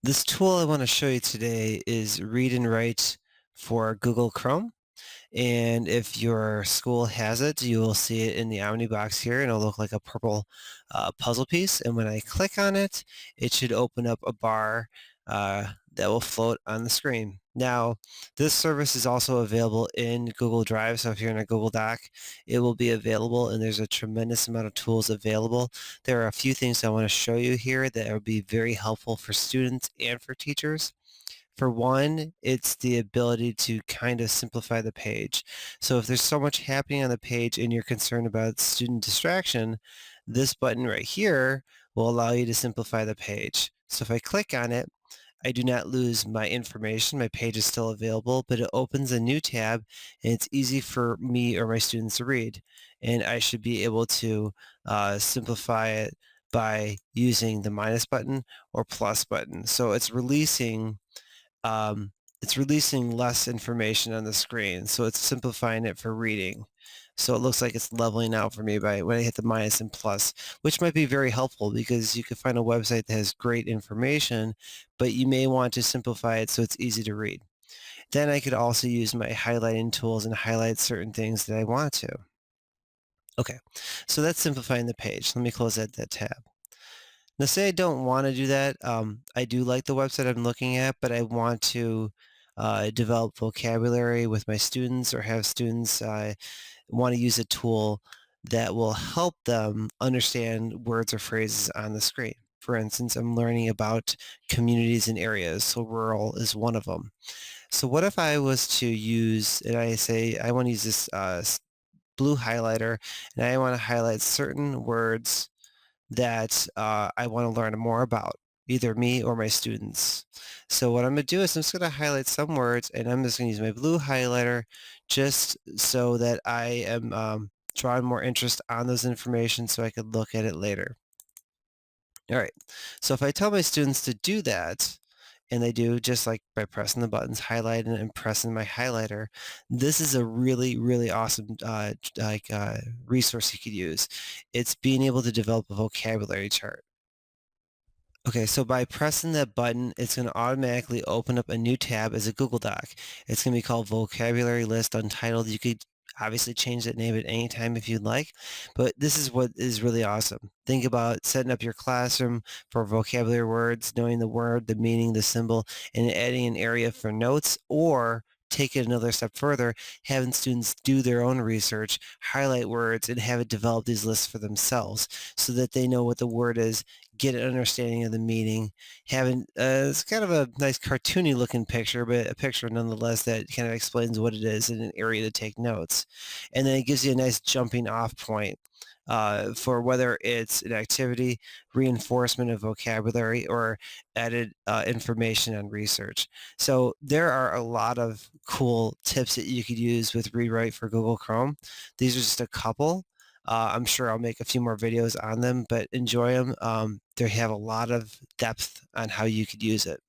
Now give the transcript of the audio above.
This tool I want to show you today is Read and Write for Google Chrome. And if your school has it, you will see it in the Omni box here, and it'll look like a purple puzzle piece. And when I click on it, it should open up a bar that will float on the screen. Now, this service is also available in Google Drive, so if you're in a Google Doc, it will be available, and there's a tremendous amount of tools available. There are a few things I want to show you here that will be very helpful for students and for teachers. For one, it's the ability to kind of simplify the page. So if there's so much happening on the page and you're concerned about student distraction, this button right here will allow you to simplify the page. So if I click on it, I do not lose my information. My page is still available, but it opens a new tab and it's easy for me or my students to read. And I should be able to simplify it by using the minus button or plus button. So um, it's releasing less information on the screen, so it's simplifying it for reading. So it looks like it's leveling out for me by when I hit the minus and plus, which might be very helpful because you could find a website that has great information, but you may want to simplify it so it's easy to read. Then I could also use my highlighting tools and highlight certain things that I want to. Okay, so that's simplifying the page. Let me close that tab. Now, say I don't want to do that. I do like the website I'm looking at, but I want to develop vocabulary with my students or have students want to use a tool that will help them understand words or phrases on the screen. For instance, I'm learning about communities and areas, so rural is one of them. So what if I was to use, and I say I want to use this blue highlighter, and I want to highlight certain words that I want to learn more about, either me or my students. So what I'm going to do is I'm just going to highlight some words, and I'm just going to use my blue highlighter just so that I am drawing more interest on those information so I could look at it later. All right, so if I tell my students to do that, and they do just like by pressing the buttons, highlighting and pressing my highlighter, this is a really, really awesome resource you could use. It's being able to develop a vocabulary chart. Okay, so by pressing that button, it's going to automatically open up a new tab as a Google Doc. It's going to be called Vocabulary List Untitled. You could obviously change that name at any time if you'd like, but this is what is really awesome. Think about setting up your classroom for vocabulary words, knowing the word, the meaning, the symbol, and adding an area for notes, or take it another step further, having students do their own research, highlight words, and have it develop these lists for themselves so that they know what the word is, get an understanding of the meaning, having it's kind of a nice cartoony looking picture, but a picture nonetheless that kind of explains what it is in an area to take notes. And then it gives you a nice jumping off point for whether it's an activity, reinforcement of vocabulary, or added information on research. So there are a lot of cool tips that you could use with Rewrite for Google Chrome. These are just a couple. I'm sure I'll make a few more videos on them, but enjoy them. They have a lot of depth on how you could use it.